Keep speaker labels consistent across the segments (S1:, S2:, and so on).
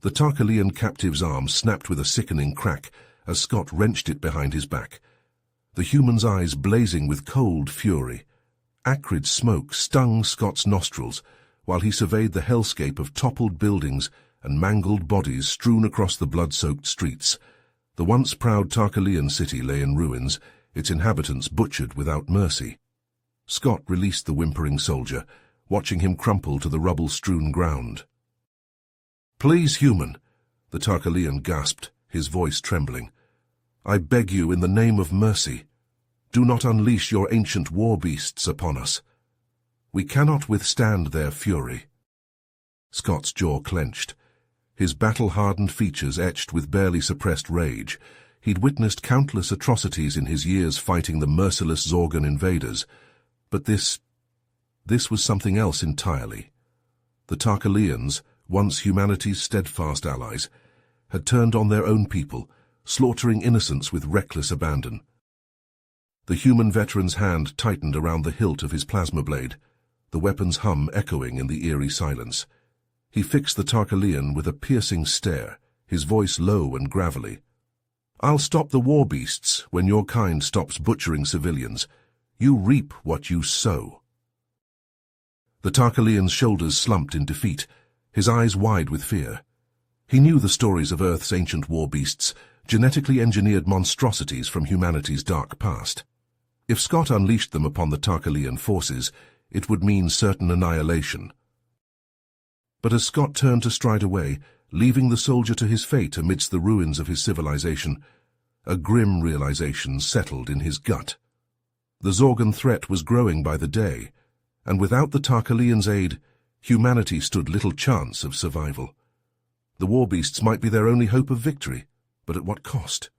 S1: The Tarkalian captive's arm snapped with a sickening crack as Scott wrenched it behind his back, the human's eyes blazing with cold fury. Acrid smoke stung Scott's nostrils while he surveyed the hellscape of toppled buildings and mangled bodies strewn across the blood-soaked streets. The once proud Tarkalian city lay in ruins, its inhabitants butchered without mercy. Scott released the whimpering soldier, watching him crumple to the rubble-strewn ground. "Please, human," the Tarkalian gasped, his voice trembling. "I beg you in the name of mercy, do not unleash your ancient warbeasts upon us. We cannot withstand their fury." Scott's jaw clenched, his battle-hardened features etched with barely suppressed rage. He'd witnessed countless atrocities in his years fighting the merciless Zorgon invaders, but this was something else entirely. The Tarkalians, once humanity's steadfast allies, had turned on their own people, slaughtering innocents with reckless abandon. The human veteran's hand tightened around the hilt of his plasma blade, the weapon's hum echoing in the eerie silence. He fixed the Tarkalian with a piercing stare, his voice low and gravelly. "I'll stop the warbeasts when your kind stops butchering civilians. You reap what you sow." The Tarkalian's shoulders slumped in defeat, his eyes wide with fear. He knew the stories of Earth's ancient warbeasts, genetically engineered monstrosities from humanity's dark past. If Scott unleashed them upon the Tarkalian forces, it would mean certain annihilation. But as Scott turned to stride away, leaving the soldier to his fate amidst the ruins of his civilization, a grim realization settled in his gut. The Zorgon threat was growing by the day, and without the Tarkalians' aid, humanity stood little chance of survival. The warbeasts might be their only hope of victory, but at what cost?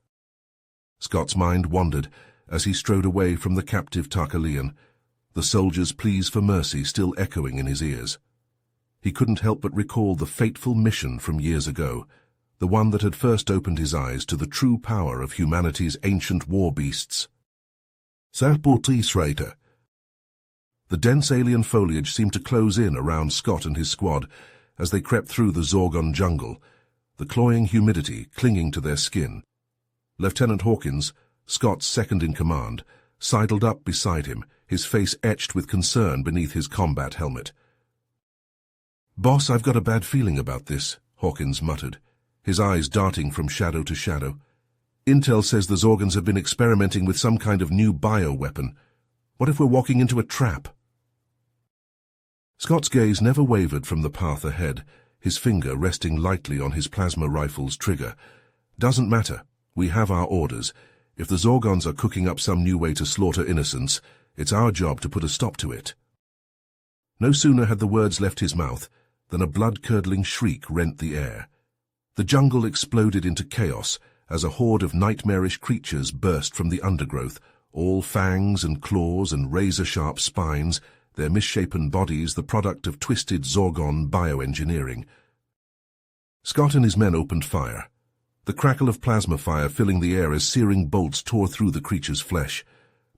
S1: Scott's mind wandered as he strode away from the captive Tarkalian, the soldier's pleas for mercy still echoing in his ears. He couldn't help but recall the fateful mission from years ago, the one that had first opened his eyes to the true power of humanity's ancient warbeasts. The dense alien foliage seemed to close in around Scott and his squad as they crept through the Zorgon jungle, the cloying humidity clinging to their skin. Lieutenant Hawkins, Scott's second-in-command, sidled up beside him, his face etched with concern beneath his combat helmet. "Boss, I've got a bad feeling about this," Hawkins muttered, his eyes darting from shadow to shadow. "Intel says the Zorgons have been experimenting with some kind of new bioweapon. What if we're walking into a trap?" Scott's gaze never wavered from the path ahead, his finger resting lightly on his plasma rifle's trigger. "Doesn't matter. We have our orders. If the Zorgons are cooking up some new way to slaughter innocents, it's our job to put a stop to it." No sooner had the words left his mouth than a blood-curdling shriek rent the air. The jungle exploded into chaos as a horde of nightmarish creatures burst from the undergrowth, all fangs and claws and razor-sharp spines, their misshapen bodies the product of twisted Zorgon bioengineering. Scott and his men opened fire, the crackle of plasma fire filling the air as searing bolts tore through the creature's flesh.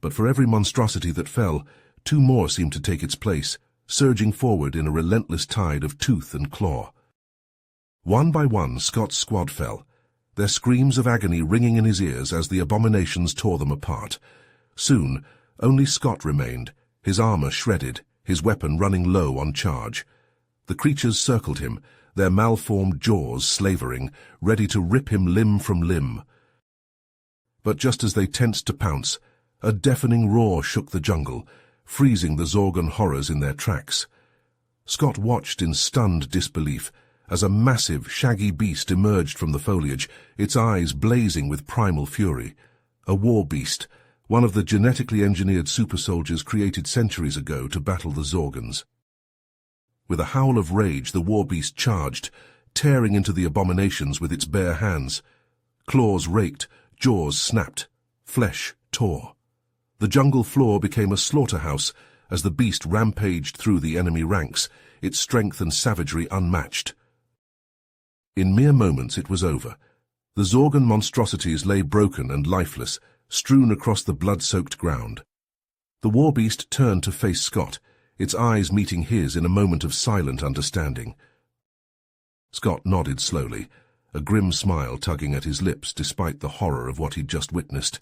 S1: But for every monstrosity that fell, two more seemed to take its place, surging forward in a relentless tide of tooth and claw. One by one, Scott's squad fell, their screams of agony ringing in his ears as the abominations tore them apart. Soon, only Scott remained, his armor shredded, his weapon running low on charge. The creatures circled him, their malformed jaws slavering, ready to rip him limb from limb. But just as they tensed to pounce, a deafening roar shook the jungle, freezing the Zorgon horrors in their tracks. Scott watched in stunned disbelief as a massive, shaggy beast emerged from the foliage, its eyes blazing with primal fury. A war beast, one of the genetically engineered super-soldiers created centuries ago to battle the Zorgons. With a howl of rage, the war beast charged, tearing into the abominations with its bare hands. Claws raked, jaws snapped, flesh tore. The jungle floor became a slaughterhouse as the beast rampaged through the enemy ranks, its strength and savagery unmatched. In mere moments it was over. The Zorgon monstrosities lay broken and lifeless, strewn across the blood-soaked ground. The warbeast turned to face Scott, its eyes meeting his in a moment of silent understanding. Scott nodded slowly, a grim smile tugging at his lips despite the horror of what he'd just witnessed.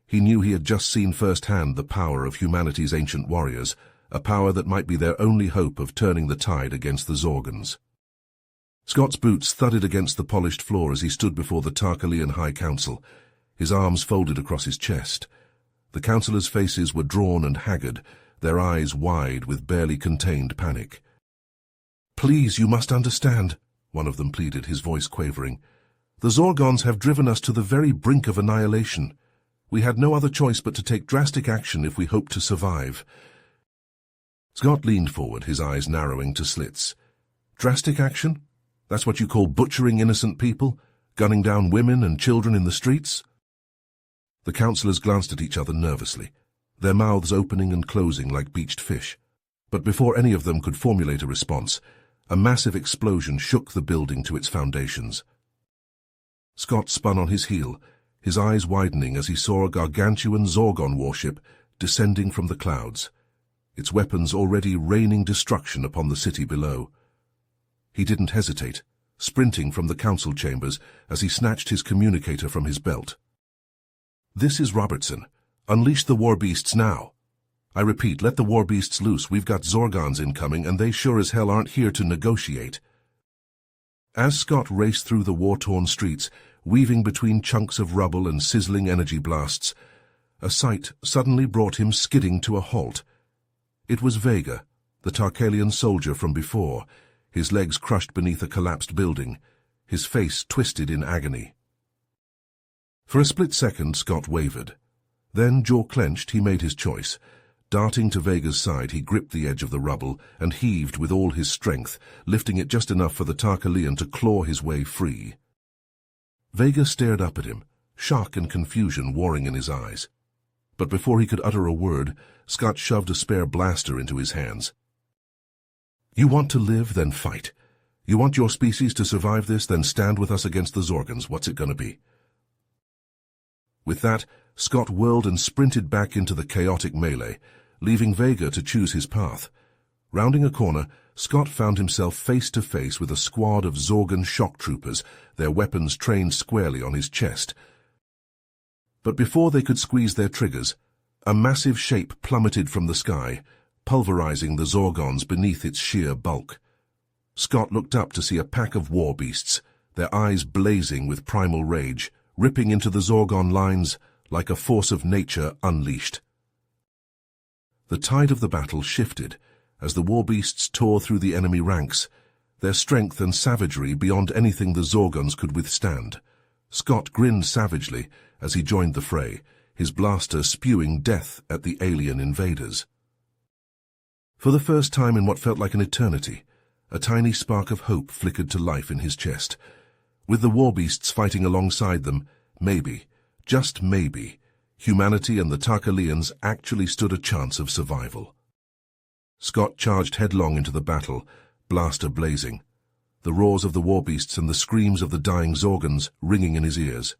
S1: He knew he had just seen firsthand the power of humanity's ancient warriors, a power that might be their only hope of turning the tide against the Zorgons. Scott's boots thudded against the polished floor as he stood before the Tarkalian High Council, his arms folded across his chest. The councillors' faces were drawn and haggard, their eyes wide with barely contained panic. "Please, you must understand," one of them pleaded, his voice quavering. "The Zorgons have driven us to the very brink of annihilation. We had no other choice but to take drastic action if we hoped to survive." Scott leaned forward, his eyes narrowing to slits. "Drastic action? That's what you call butchering innocent people? Gunning down women and children in the streets?" The councillors glanced at each other nervously, their mouths opening and closing like beached fish. But before any of them could formulate a response, a massive explosion shook the building to its foundations. Scott spun on his heel, his eyes widening as he saw a gargantuan Zorgon warship descending from the clouds, its weapons already raining destruction upon the city below. He didn't hesitate, sprinting from the council chambers as he snatched his communicator from his belt. "This is Robertson. Unleash the Warbeasts now. I repeat, let the Warbeasts loose. We've got Zorgons incoming, and they sure as hell aren't here to negotiate." As Scott raced through the war-torn streets, weaving between chunks of rubble and sizzling energy blasts, a sight suddenly brought him skidding to a halt. It was Vega, the Tarkalian soldier from before, his legs crushed beneath a collapsed building, his face twisted in agony. For a split second, Scott wavered. Then, jaw clenched, he made his choice. Darting to Vega's side, he gripped the edge of the rubble and heaved with all his strength, lifting it just enough for the Tarkalian to claw his way free. Vega stared up at him, shock and confusion warring in his eyes. But before he could utter a word, Scott shoved a spare blaster into his hands. "You want to live, then fight. You want your species to survive this, then stand with us against the Zorgons. What's it gonna be?" With that, Scott whirled and sprinted back into the chaotic melee, leaving Vega to choose his path. Rounding a corner, Scott found himself face to face with a squad of Zorgon shock troopers, their weapons trained squarely on his chest. But before they could squeeze their triggers, a massive shape plummeted from the sky, pulverizing the Zorgons beneath its sheer bulk. Scott looked up to see a pack of Warbeasts, their eyes blazing with primal rage, ripping into the Zorgon lines like a force of nature unleashed. The tide of the battle shifted as the Warbeasts tore through the enemy ranks, their strength and savagery beyond anything the Zorgons could withstand. Scott grinned savagely as he joined the fray, his blaster spewing death at the alien invaders. For the first time in what felt like an eternity, a tiny spark of hope flickered to life in his chest. With the Warbeasts fighting alongside them, maybe, just maybe, humanity and the Tarkalians actually stood a chance of survival. Scott charged headlong into the battle, blaster blazing, the roars of the Warbeasts and the screams of the dying Zorgons ringing in his ears.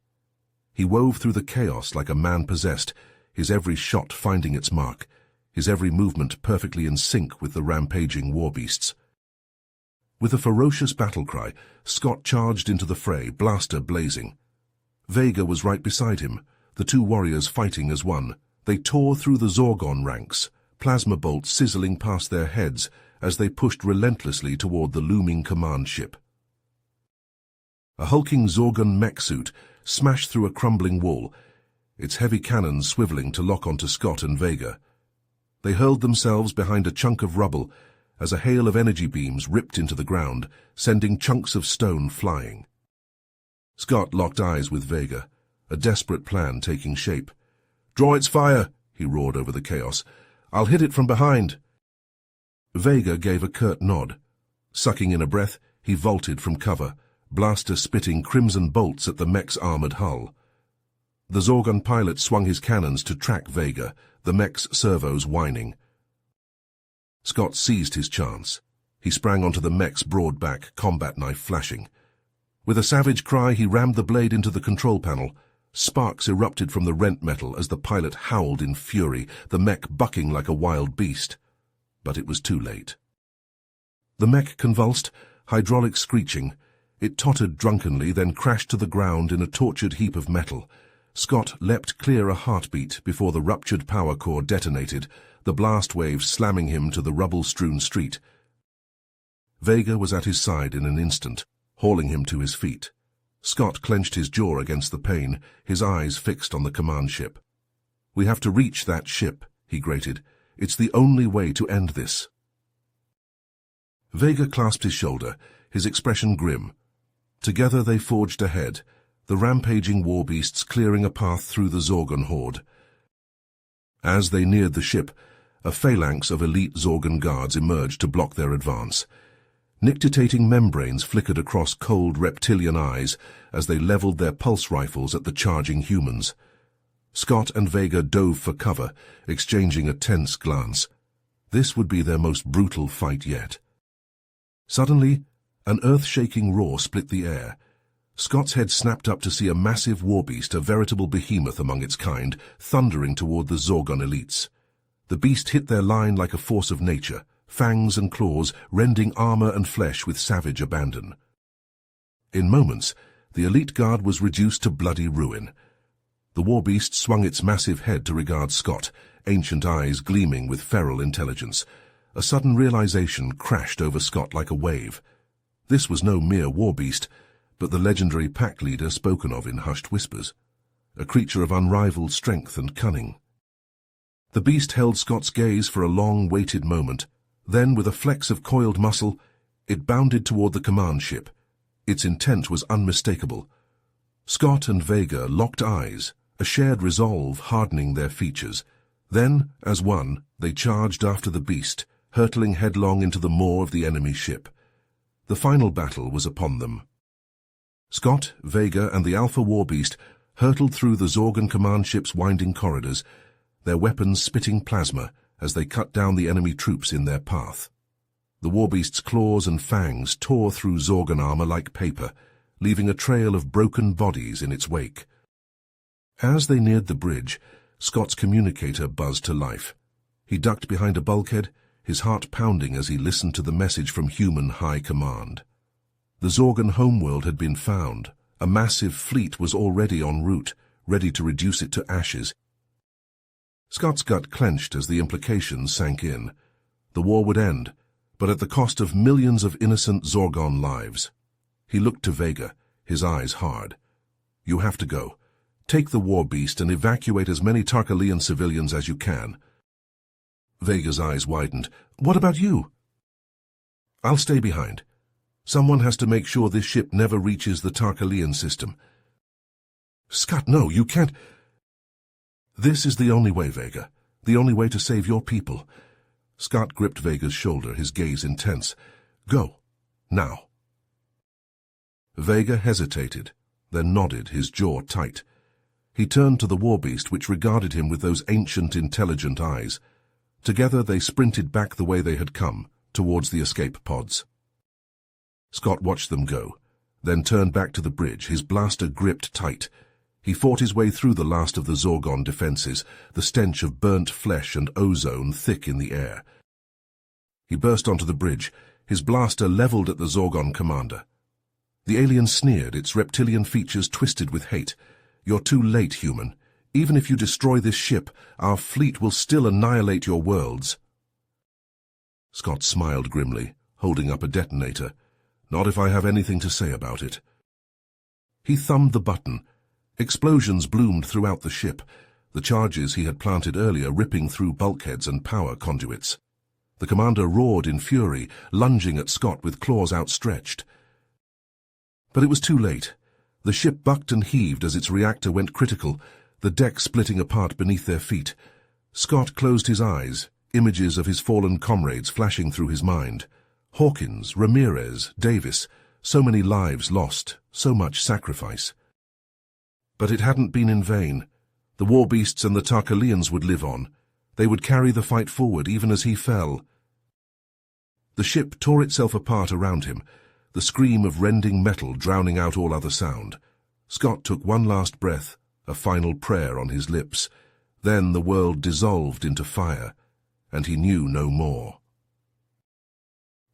S1: He wove through the chaos like a man possessed, his every shot finding its mark, his every movement perfectly in sync with the rampaging Warbeasts. With a ferocious battle cry, Scott charged into the fray, blaster blazing. Vega was right beside him, the two warriors fighting as one. They tore through the Zorgon ranks, plasma bolts sizzling past their heads as they pushed relentlessly toward the looming command ship. A hulking Zorgon mech suit smashed through a crumbling wall, its heavy cannons swiveling to lock onto Scott and Vega. They hurled themselves behind a chunk of rubble as a hail of energy beams ripped into the ground, sending chunks of stone flying. Scott locked eyes with Vega, a desperate plan taking shape. "Draw its fire," he roared over the chaos. "I'll hit it from behind." Vega gave a curt nod. Sucking in a breath, he vaulted from cover, blaster spitting crimson bolts at the mech's armored hull. The Zorgon pilot swung his cannons to track Vega, the mech's servos whining. Scott seized his chance. He sprang onto the mech's broad back, combat knife flashing. With a savage cry, he rammed the blade into the control panel. Sparks erupted from the rent metal as the pilot howled in fury, the mech bucking like a wild beast. But it was too late. The mech convulsed, hydraulics screeching, It tottered drunkenly, then crashed to the ground in a tortured heap of metal. Scott leapt clear a heartbeat before the ruptured power core detonated, the blast wave slamming him to the rubble-strewn street. Vega was at his side in an instant, hauling him to his feet. Scott clenched his jaw against the pain, his eyes fixed on the command ship. "We have to reach that ship," he grated. "It's the only way to end this." Vega clasped his shoulder, his expression grim. Together they forged ahead, the rampaging warbeasts clearing a path through the Zorgon horde. As they neared the ship, a phalanx of elite Zorgon guards emerged to block their advance. Nictitating membranes flickered across cold reptilian eyes as they leveled their pulse rifles at the charging humans. Scott and Vega dove for cover, exchanging a tense glance. This would be their most brutal fight yet. Suddenly, an earth-shaking roar split the air. Scott's head snapped up to see a massive warbeast, a veritable behemoth among its kind, thundering toward the Zorgon elites. The beast hit their line like a force of nature, fangs and claws rending armor and flesh with savage abandon. In moments, the elite guard was reduced to bloody ruin. The warbeast swung its massive head to regard Scott, ancient eyes gleaming with feral intelligence. A sudden realization crashed over Scott like a wave. This was no mere warbeast, but the legendary pack leader spoken of in hushed whispers, a creature of unrivaled strength and cunning. The beast held Scott's gaze for a long-waited moment. Then, with a flex of coiled muscle, it bounded toward the command ship. Its intent was unmistakable. Scott and Vega locked eyes, a shared resolve hardening their features. Then, as one, they charged after the beast, hurtling headlong into the maw of the enemy ship. The final battle was upon them. Scott, Vega, and the Alpha Warbeast hurtled through the Zorgon command ship's winding corridors, their weapons spitting plasma as they cut down the enemy troops in their path. The Warbeast's claws and fangs tore through Zorgon armor like paper, leaving a trail of broken bodies in its wake. As they neared the bridge, Scott's communicator buzzed to life. He ducked behind a bulkhead, his heart pounding as he listened to the message from human high command. The Zorgon homeworld had been found. A massive fleet was already en route, ready to reduce it to ashes. Scott's gut clenched as the implications sank in. The war would end, but at the cost of millions of innocent Zorgon lives. He looked to Vega, his eyes hard. "You have to go. Take the Warbeast and evacuate as many Tarkalian civilians as you can." Vega's eyes widened. "What about you?" "I'll stay behind. Someone has to make sure this ship never reaches the Tarkalian system." "Scott, no, you can't." "This is the only way, Vega. The only way to save your people." Scott gripped Vega's shoulder, his gaze intense. "Go. Now." Vega hesitated, then nodded, his jaw tight. He turned to the Warbeast, which regarded him with those ancient, intelligent eyes. Together they sprinted back the way they had come, towards the escape pods. Scott watched them go, then turned back to the bridge, his blaster gripped tight. He fought his way through the last of the Zorgon defenses, the stench of burnt flesh and ozone thick in the air. He burst onto the bridge, his blaster leveled at the Zorgon commander. The alien sneered, its reptilian features twisted with hate. "You're too late, human. Even if you destroy this ship, our fleet will still annihilate your worlds." Scott smiled grimly, holding up a detonator. "Not if I have anything to say about it." He thumbed the button. Explosions bloomed throughout the ship, the charges he had planted earlier ripping through bulkheads and power conduits. The commander roared in fury, lunging at Scott with claws outstretched. But it was too late. The ship bucked and heaved as its reactor went critical, the deck splitting apart beneath their feet. Scott closed his eyes, images of his fallen comrades flashing through his mind. Hawkins, Ramirez, Davis, so many lives lost, so much sacrifice. But it hadn't been in vain. The Warbeasts and the Tarkalians would live on. They would carry the fight forward even as he fell. The ship tore itself apart around him, the scream of rending metal drowning out all other sound. Scott took one last breath, a final prayer on his lips. Then the world dissolved into fire, and he knew no more.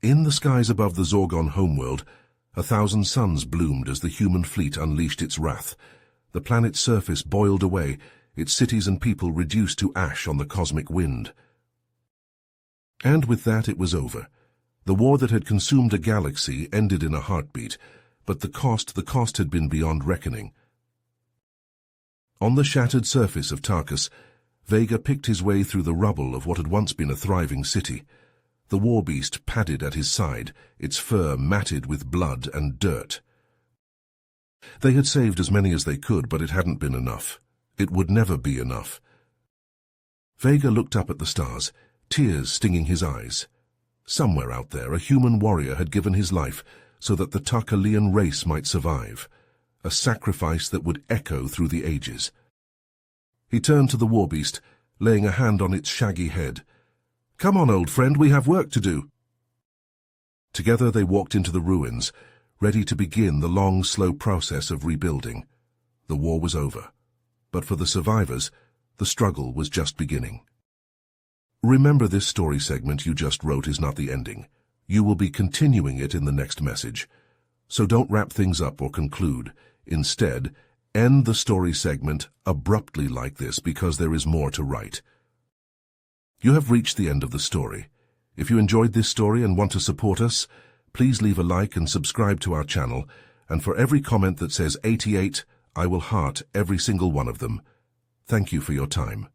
S1: In the skies above the Zorgon homeworld, 1,000 suns bloomed as the human fleet unleashed its wrath. The planet's surface boiled away, its cities and people reduced to ash on the cosmic wind. And with that it was over. The war that had consumed a galaxy ended in a heartbeat, but the cost had been beyond reckoning. On the shattered surface of Tarkus, Vega picked his way through the rubble of what had once been a thriving city. The Warbeast padded at his side, its fur matted with blood and dirt. They had saved as many as they could, but it hadn't been enough. It would never be enough. Vega looked up at the stars, tears stinging his eyes. Somewhere out there, a human warrior had given his life so that the Tarkalian race might survive, a sacrifice that would echo through the ages. He turned to the Warbeast, laying a hand on its shaggy head. "Come on, old friend, we have work to do." Together they walked into the ruins, ready to begin the long, slow process of rebuilding. The war was over, but for the survivors, the struggle was just beginning. Remember, this story segment you just wrote is not the ending. You will be continuing it in the next message. So don't wrap things up or conclude. Instead, end the story segment abruptly like this, because there is more to write. You have reached the end of the story. If you enjoyed this story and want to support us, please leave a like and subscribe to our channel, and for every comment that says 88, I will heart every single one of them. Thank you for your time.